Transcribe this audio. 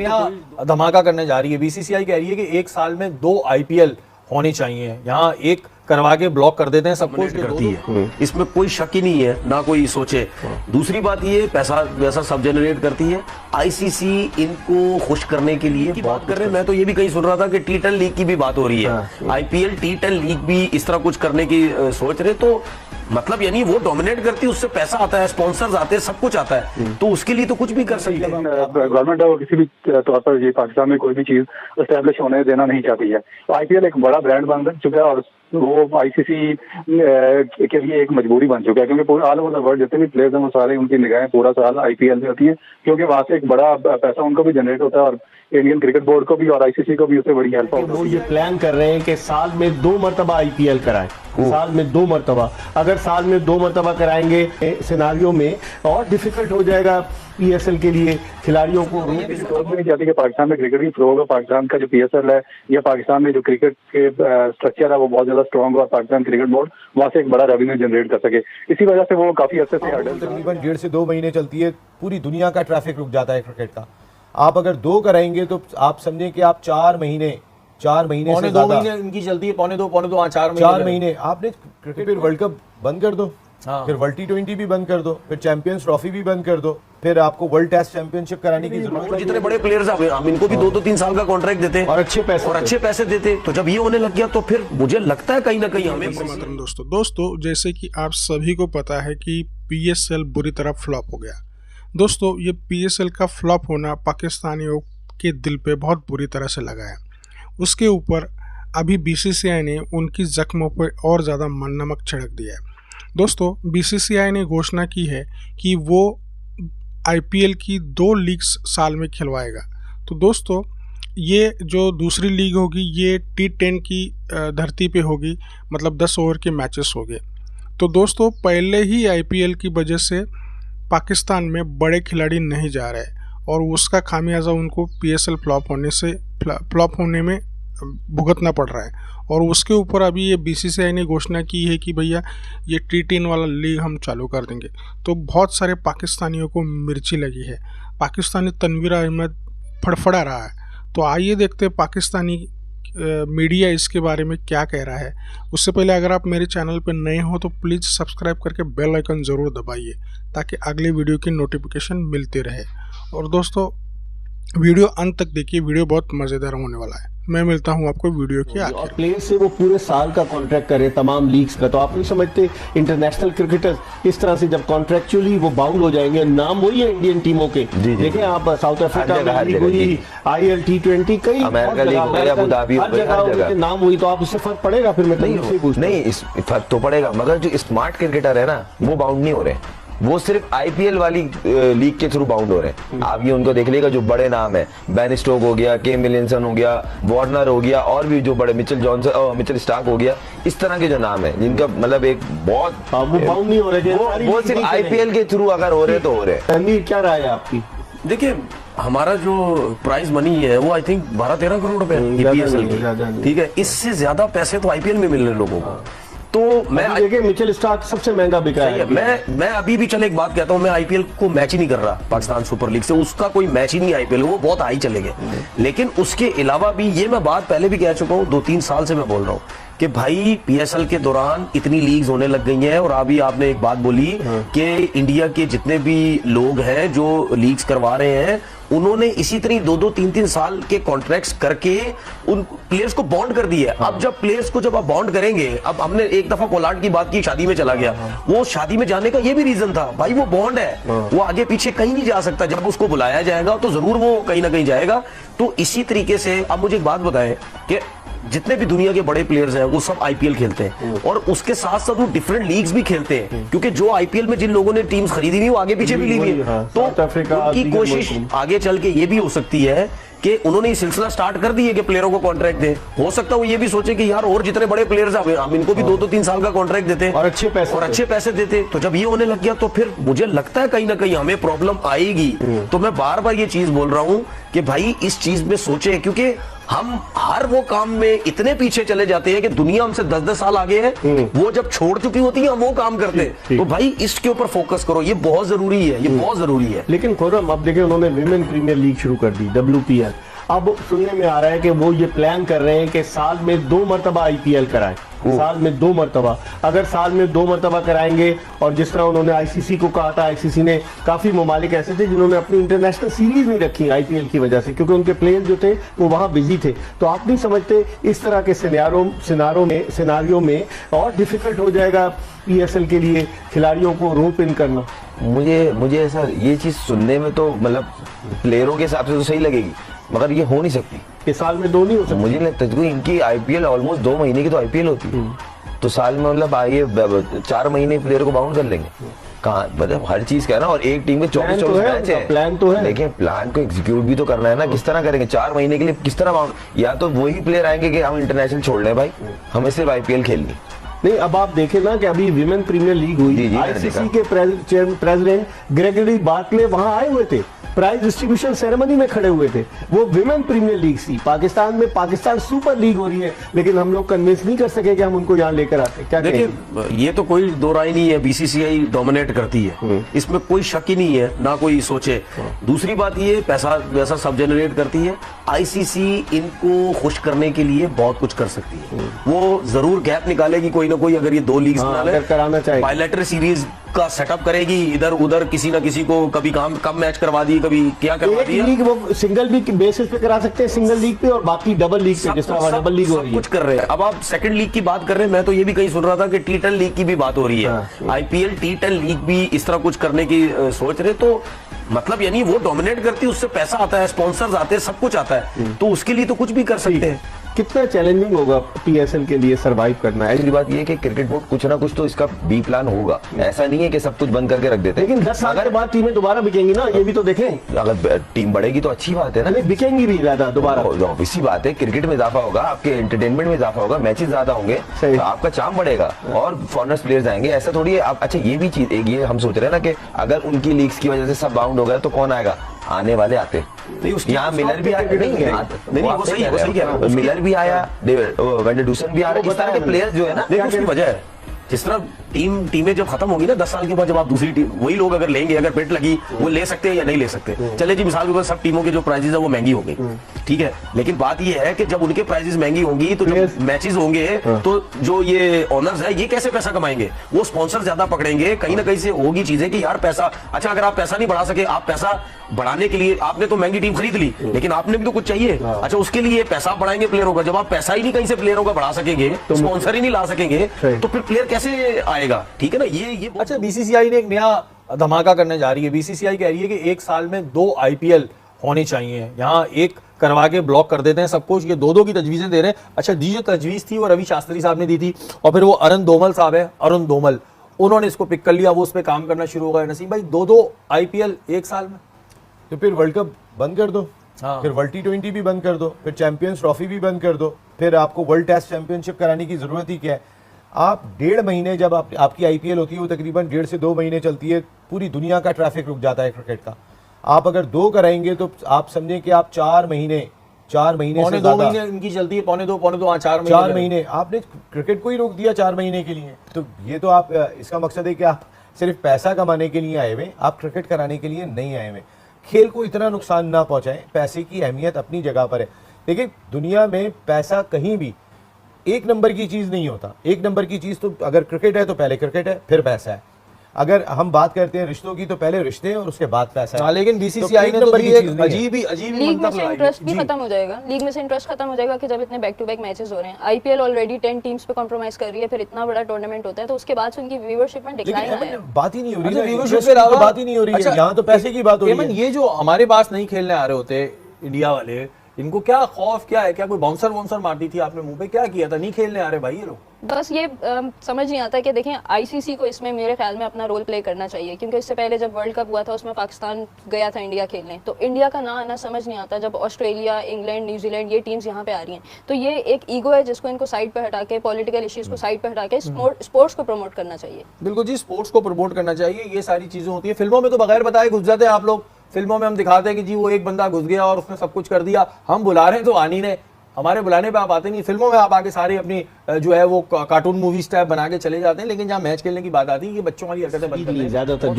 यहाँ धमाका करने जा रही है। बीसीसीआई कह रही है कि एक साल में 2 आईपीएल होने चाहिए। यहाँ एक करवा के ब्लॉक कर देते हैं सब कुछ करती है, इसमें कोई शक ही नहीं है, ना कोई सोचे। दूसरी बात ये पैसा वैसा सब जनरेट करती है। आईसीसी इनको खुश करने के लिए की बात कर रहे हैं। मैं तो ये भी कहीं सुन रहा था कि टी10 लीग की भी बात हो रही है। आईपीएल टी10 लीग भी इस तरह कुछ करने की सोच रहे, तो मतलब यानी वो डोमिनेट करती है, उससे पैसा आता है, स्पॉन्सर्स आते हैं, सब कुछ आता है, तो उसके लिए तो कुछ भी कर सकते हैं। गवर्नमेंट किसी भी तौर पर ये पाकिस्तान में कोई भी चीज एस्टेब्लिश होने देना नहीं चाहती है। तो आईपीएल एक बड़ा ब्रांड बन चुका है और वो आईसीसी के लिए एक मजबूरी बन चुका है, क्योंकि पूरे ऑल ओवर द वर्ल्ड जितने भी प्लेयर्स हैं वो सारे उनकी निगाहें पूरा साल आईपीएल में होती है, क्योंकि वहां से एक बड़ा पैसा उनको भी जनरेट होता है और इंडियन क्रिकेट बोर्ड को भी और आईसीसी को भी उससे बड़ी हेल्प होती है। वो ये प्लान कर रहे हैं कि साल में 2 मरतबा आईपीएल कराएं, साल में 2 मरतबा। अगर साल में 2 मरतबा कराएंगे सिनारियों में और डिफिकल्ट हो जाएगा पीएसएल के लिए खिलाड़ियों को। नहीं चाहती कि पाकिस्तान में क्रिकेट की फ्लो होगा, पाकिस्तान का जो पीएसएल है या पाकिस्तान में जो क्रिकेट के स्ट्रक्चर है वो बहुत ज्यादा स्ट्रॉन्ग हो और पाकिस्तान क्रिकेट बोर्ड वहाँ से एक बड़ा रेवेन्यू जनरेट कर सके। इसी वजह से वो काफी अर्से से तकरीबन 1.5 से 2 महीने चलती है। पूरी दुनिया का ट्रैफिक रुक जाता है क्रिकेट का। आप अगर 2 कराएंगे तो आप समझें कि आप 4 महीने पौने 2 महीने इनकी चलती है, पौने 2 4 महीने आपने क्रिकेट फिर वर्ल्ड कप बंद कर दो, फिर वर्ल्ड टी20 भी बंद कर दो, फिर चैंपियंस ट्रॉफी भी बंद कर दो, फिर आपको वर्ल्ड टेस्ट चैंपियनशिप कराने की जरूरत है। जितने बड़े प्लेयर्स हैं हम इनको भी 2-3 साल का कॉन्ट्रैक्ट देते और अच्छे पैसे देते। तो जब ये होने लग गया तो फिर मुझे लगता है कहीं ना कहीं हमें दोस्तों जैसे कि आप सभी को पता है कि पीएसएल बुरी तरह फ्लॉप हो गया। दोस्तों ये पीएसएल का फ्लॉप होना पाकिस्तानियों के दिल पे बहुत बुरी तरह से लगा है। उसके ऊपर अभी बीसीसीआई ने उनकी जख्मों पर और ज़्यादा नमक छिड़क दिया है। दोस्तों बीसीसीआई ने घोषणा की है कि वो आईपीएल की 2 लीग्स साल में खिलवाएगा। तो दोस्तों ये जो दूसरी लीग होगी ये टी10 की धरती पे होगी, मतलब 10 ओवर के मैचेस होंगे। तो दोस्तों पहले ही आईपीएल की वजह से पाकिस्तान में बड़े खिलाड़ी नहीं जा रहे और उसका खामियाजा उनको पीएसएल फ्लॉप होने में भुगतना पड़ रहा है। और उसके ऊपर अभी ये बीसीसीआई ने घोषणा की है कि भैया ये टी10 वाला लीग हम चालू कर देंगे। तो बहुत सारे पाकिस्तानियों को मिर्ची लगी है, पाकिस्तानी तनवीर अहमद फड़फड़ा रहा है। तो आइए देखते हैं पाकिस्तानी मीडिया इसके बारे में क्या कह रहा है। उससे पहले अगर आप मेरे चैनल पर नए हो तो प्लीज़ सब्सक्राइब करके बेल आइकन ज़रूर दबाइए ताकि अगले वीडियो की नोटिफिकेशन मिलती रहे। और दोस्तों वीडियो अंत तक देखिए, वीडियो बहुत मज़ेदार होने वाला है। मैं मिलता हूं आपको वीडियो के आखिर। और प्लेयर से वो पूरे साल का कॉन्ट्रैक्ट करे तमाम लीग्स का। तो आप नहीं समझते इंटरनेशनल क्रिकेटर्स इस तरह से जब कॉन्ट्रैक्चुअली वो बाउंड हो जाएंगे, नाम वही है इंडियन टीमों के। देखें आप साउथ अफ्रीका में हुई, आईएल टी20 कई नाम हुई, तो आप उससे फर्क पड़ेगा फिर? मैं नहीं फर्क तो पड़ेगा, मगर जो स्मार्ट क्रिकेटर है ना वो बाउंड नहीं हो रहे, वो सिर्फ आईपीएल वाली लीग के थ्रू बाउंड हो रहे हैं। आप ये उनको देख लीजिएगा, जो बड़े नाम है बेन स्टोक हो गया, केन विलियमसन हो गया, वार्नर हो गया, और भी जो बड़े मिचेल स्टार्क हो गया, इस तरह के जो नाम है जिनका मतलब एक बहुत वो बाउंड नहीं हो रहे, वो सिर्फ आईपीएल के थ्रू अगर हो रहे तो हो रहे। क्या राय है आपकी? देखिए हमारा जो प्राइज मनी है वो आई थिंक 12-13 करोड़ रुपए पीएसएल की, ठीक है। इससे ज्यादा पैसे तो आईपीएल में मिल रहे लोगों को। तो मैं देखिए मिचेल स्टार्क सबसे महंगा बिका है। मैं अभी भी चले एक बात कहता हूं, मैं आईपीएल को मैच ही नहीं कर रहा पाकिस्तान सुपर लीग से, उसका कोई मैच ही नहीं आईपीएल, वो बहुत हाई चले गए। लेकिन उसके अलावा भी ये मैं बात पहले भी कह चुका हूं, 2-3 साल से मैं बोल रहा हूं कि भाई पीएसएल के दौरान इतनी लीग्स होने लग गई हैं। और अभी आपने एक बात बोली कि इंडिया के जितने भी लोग हैं जो लीग्स करवा रहे हैं, उन्होंने इसी तरह 2-2, 3-3 साल के कॉन्ट्रैक्ट्स करके उन प्लेयर्स को बॉन्ड कर दिए। अब जब प्लेयर्स को जब आप बॉन्ड करेंगे, अब हमने एक दफा पोलार्ड की बात की, शादी में चला गया, वो शादी में जाने का ये भी रीजन था, भाई वो बॉन्ड है, वो आगे पीछे कहीं नहीं जा सकता। जब उसको बुलाया जाएगा तो जरूर वो कहीं ना कहीं जाएगा। तो इसी तरीके से अब मुझे एक बात बताएं कि जितने भी दुनिया के बड़े प्लेयर्स हैं वो सब आईपीएल खेलते हैं और उसके साथ साथ वो डिफरेंट लीग्स भी खेलते हैं, क्योंकि जो आईपीएल में जिन लोगों ने टीम्स खरीदी हुई वो आगे पीछे भी ली हुई है। तो उनकी कोशिश आगे चल के ये भी हो सकती है कि उन्होंने ये सिलसिला स्टार्ट कर दी है कि प्लेयरों को कॉन्ट्रैक्ट दे। हो सकता है वो ये भी सोचे कि यार और जितने बड़े प्लेयर्स हैं हम इनको भी 2-3 साल का कॉन्ट्रैक्ट देते और अच्छे पैसे देते। तो जब ये होने लग गया तो फिर मुझे लगता है कहीं ना कहीं हमें प्रॉब्लम आएगी। तो मैं बार बार ये चीज बोल रहा हूं कि भाई इस चीज में सोचे, क्योंकि हम हर वो काम में इतने पीछे चले जाते हैं कि दुनिया हमसे 10-10 साल आगे है, वो जब छोड़ चुकी होती है हम वो काम करते हैं। तो भाई इसके ऊपर फोकस करो, ये बहुत जरूरी है, ये बहुत जरूरी है। लेकिन खुर्रम अब देखिए उन्होंने विमेन प्रीमियर लीग शुरू कर दी WPL। अब सुनने में आ रहा है कि वो ये प्लान कर रहे हैं कि साल में 2 मरतबा IPL कराएं, साल में 2 मरतबा। अगर साल में 2 मरतबा कराएंगे, और जिस तरह उन्होंने ICC को कहा था, ICC ने काफी ममालिक ऐसे थे जिन्होंने अपनी इंटरनेशनल सीरीज नहीं रखी IPL की वजह से, क्योंकि उनके प्लेयर जो थे वो वहां बिजी थे। तो आप नहीं समझते इस तरह के सिनारियों में और डिफिकल्ट हो जाएगा PSL के लिए खिलाड़ियों को रोप इन करना? मुझे सर ये चीज सुनने में तो मतलब प्लेयरों के हिसाब से तो सही लगेगी, मगर ये हो नहीं सकती कि साल में 2 नहीं हो सकते। मुझे नहीं लगता, क्योंकि इनकी IPL ऑलमोस्ट 2 महीने की तो IPL होती है, तो साल में मतलब ये 4 महीने प्लेयर को बाउंड कर लेंगे कहाँ? मतलब हर चीज का है ना, और एक टीम में 24 मैच है, प्लान तो है, लेकिन प्लान को एग्जीक्यूट भी तो करना है ना। किस तरह करेंगे 4 महीने के लिए, किस तरह बाउंड? या तो वही प्लेयर आएंगे कि हम इंटरनेशनल छोड़ रहे हैं भाई, हमें सिर्फ IPL खेलनी। नहीं, अब आप देखें ना कि अभी विमेन प्रीमियर लीग हुई, ICC के प्रेसिडेंट ग्रेगरी बार्कले वहां आए हुए थे, प्राइज डिस्ट्रीब्यूशन सेरेमनी में खड़े हुए थे। वो विमेन प्रीमियर लीग थी। पाकिस्तान में पाकिस्तान सुपर लीग हो रही है, लेकिन हम लोग कन्विंस नहीं कर सके कि हम उनको यहाँ लेकर आते। क्या देखिए, ये तो कोई दो राय नहीं है, BCCI डोमिनेट करती है, इसमें कोई शक ही नहीं है, ना कोई सोचे। दूसरी बात ये, पैसा वैसा सब जनरेट करती है। ICC इनको खुश करने के लिए बहुत कुछ कर सकती है, वो जरूर गैप निकालेगी कोई ना कोई, अगर ये 2 लीग कराना चाहिए, बायलैटरल सीरीज का सेटअप करेगी, इधर उधर किसी ना किसी को कभी कम मैच करवा दी, कभी क्या करवा दिया। लीग वो सिंगल लीग बेसिस पे करा सकते हैं, सिंगल लीग पे, और बाकी डबल लीग पे, जिस तरह डबल लीग हो रही है, कुछ कर रहे हैं। अब आप सेकंड लीग की बात कर रहे हैं, मैं तो ये भी कहीं सुन रहा था कि T10 लीग की भी बात हो रही है। IPL T10 लीग भी इस तरह कुछ करने की सोच रहे, तो मतलब यानी वो डोमिनेट करती है, उससे पैसा आता है, स्पॉन्सर्स आते हैं, सब कुछ आता है, तो उसके लिए तो कुछ भी कर सकते हैं। कितना चैलेंजिंग होगा PSL के लिए सरवाइव करना है? दूसरी बात ये है कि क्रिकेट बोर्ड कुछ ना कुछ तो इसका बी प्लान होगा, ऐसा नहीं है कि सब कुछ बंद करके रख देते। लेकिन 10 साल के बाद टीमें दोबारा बिकेंगी ना, ये भी तो देखें। अगर टीम बढ़ेगी तो अच्छी बात है ना, बिकेंगी भी ज्यादा दोबारा, इसी बात है। क्रिकेट में इजाफा होगा, आपके एंटरटेनमेंट में इजाफा होगा, मैचेस ज्यादा होंगे, तो आपका चार्म बढ़ेगा और फॉरेनर्स प्लेयर्स आएंगे। ऐसा थोड़ी है। अच्छा, ये भी चीज एक ये हम सोच रहे हैं ना कि अगर उनकी लीग्स की वजह से सब बाउंड हो गए तो कौन आएगा? आने वाले आते यहाँ मिलर भी आया, मिलर भी आया, वेंडरडूसन भी आ रहा है। इस तरह के प्लेयर्स जो है ना, देखो उसकी वजह है, जिस तरह टीमें जब खत्म होगी ना 10 साल के बाद, जब आप दूसरी टीम, वही लोग अगर लेंगे, अगर बिट लगी, वो ले सकते हैं या नहीं ले सकते। चले जी, मिसाल के तौर पर सब टीमों के जो प्राइजेस है वो महंगी हो गई, ठीक है, लेकिन बात ये है कि जब उनके प्राइजेस महंगी होंगी तो जब मैचेस होंगे तो जो ये ओनर्स है ये कैसे पैसा कमाएंगे? वो स्पॉन्सर ज्यादा पकड़ेंगे, कहीं ना कहीं से होगी चीजें कि यार पैसा, अच्छा अगर आप पैसा नहीं बढ़ा सके, आप पैसा बढ़ाने के लिए आपने तो महंगी टीम खरीद ली, लेकिन आपने भी तो कुछ चाहिए। अच्छा, उसके लिए पैसा बढ़ाएंगे प्लेयरों का, जब आप पैसा ही नहीं कहीं से प्लेयरों का बढ़ा सकेंगे, स्पॉन्सर ही नहीं ला सकेंगे, तो फिर प्लेयर कैसे आएगा? ठीक है ना, ये अच्छा, BCCI ने एक नया धमाका करने जा रही है। BCCI कह रही है कि एक साल में 2 IPL होने चाहिए, यहाँ एक करवा के ब्लॉक कर देते हैं सब कुछ। ये 2-2 की तजवीजें दे रहे हैं। अच्छा, दी जो तजवीज थी वो रवि शास्त्री साहब ने दी थी, और फिर वो अरुण धूमल साहब है, अरुण धूमल, उन्होंने इसको पिक कर लिया, वो उस पर काम करना शुरू हो गया। नसीम भाई, 2-2 IPL एक साल में, तो फिर वर्ल्ड कप बंद कर दो, फिर वर्ल्ड T20 भी बंद कर दो, फिर चैंपियंस ट्रॉफी भी बंद कर दो, फिर आपको वर्ल्ड टेस्ट चैंपियनशिप कराने की जरूरत ही क्या है? आप 1.5 महीने, जब आपकी IPL होती है वो तकरीबन 1.5 से 2 महीने चलती है, पूरी दुनिया का ट्रैफिक रुक जाता है क्रिकेट का। आप अगर 2 कराएंगे तो आप समझें कि आप 4 महीने पौने 2 महीने इनकी चलती है, पौने 2 4 महीने आपने क्रिकेट को ही रोक दिया 4 महीने के लिए। तो ये तो आप, इसका मकसद है कि आप सिर्फ पैसा कमाने के लिए आए हुए, आप क्रिकेट कराने के लिए नहीं आए हुए। खेल को इतना नुकसान ना पहुंचाएं, पैसे की अहमियत अपनी जगह पर है। देखिए, दुनिया में पैसा कहीं भी एक नंबर की चीज नहीं होता। एक नंबर की चीज तो अगर क्रिकेट है तो पहले क्रिकेट है, फिर पैसा है। अगर हम बात करते हैं रिश्तों की तो पहले रिश्ते हैं और उसके बाद पैसा है। लेकिन BCCI ने तो एक अजीब ही लीग में से इंटरेस्ट भी खत्म हो जाएगा। लीग में से इंटरेस्ट खत्म हो जाएगा कि जब इतने बैक टू बैक मैचेस हो रहे हैं। IPL ऑलरेडी 10 टीम्स पे कॉम्प्रोमाइज कर रही है, फिर इतना बड़ा टूर्नामेंट होता है तो उसके बाद उनकी व्यूअरशिप में डिक्लाइन है। बात ही नहीं हो रही है, व्यूअरशिप के अलावा बात ही नहीं हो रही है, यहाँ तो पैसे की बात हो रही है। ये जो हमारे पास नहीं खेलने आ रहे होते इंडिया वाले, इनको क्या खौफ क्या है? क्या कोई बाउंसर वाउंसर मार दी थी आपने मुंह पे? क्या किया था? नहीं खेलने आ रहे भाई ये लोग। बस ये समझ नहीं आता कि देखें, ICC को इसमें मेरे ख्याल में अपना रोल प्ले करना चाहिए, क्योंकि इससे पहले जब वर्ल्ड कप हुआ था उसमें पाकिस्तान गया था इंडिया खेलने, तो इंडिया का ना आना समझ नहीं आता। जब ऑस्ट्रेलिया, इंग्लैंड, न्यूजीलैंड ये टीम्स यहाँ पे आ रही हैं, तो ये एक ईगो है जिसको इनको साइड पे हटा के, पॉलिटिकल इश्यूज को साइड पे हटा के स्पोर्ट्स को प्रमोट करना चाहिए। बिल्कुल जी, स्पोर्ट्स को प्रमोट करना चाहिए। ये सारी चीजें होती है फिल्मों में, तो बगैर बताए घुस जाते हैं आप लोग। फिल्मों में हम दिखाते हैं कि जी वो एक बंदा घुस गया और उसने सब कुछ कर दिया, हम बुला रहे हैं तो आनी ने हमारे बुलाने पे आप आते नहीं, फिल्मों में आप आके सारे अपनी जो है वो कार्टून मूवीज टाइप बना के चले जाते हैं, लेकिन जहाँ मैच खेलने की बात आती है कि बच्चों वाली हरकतें बंद कर दें। ज्यादातर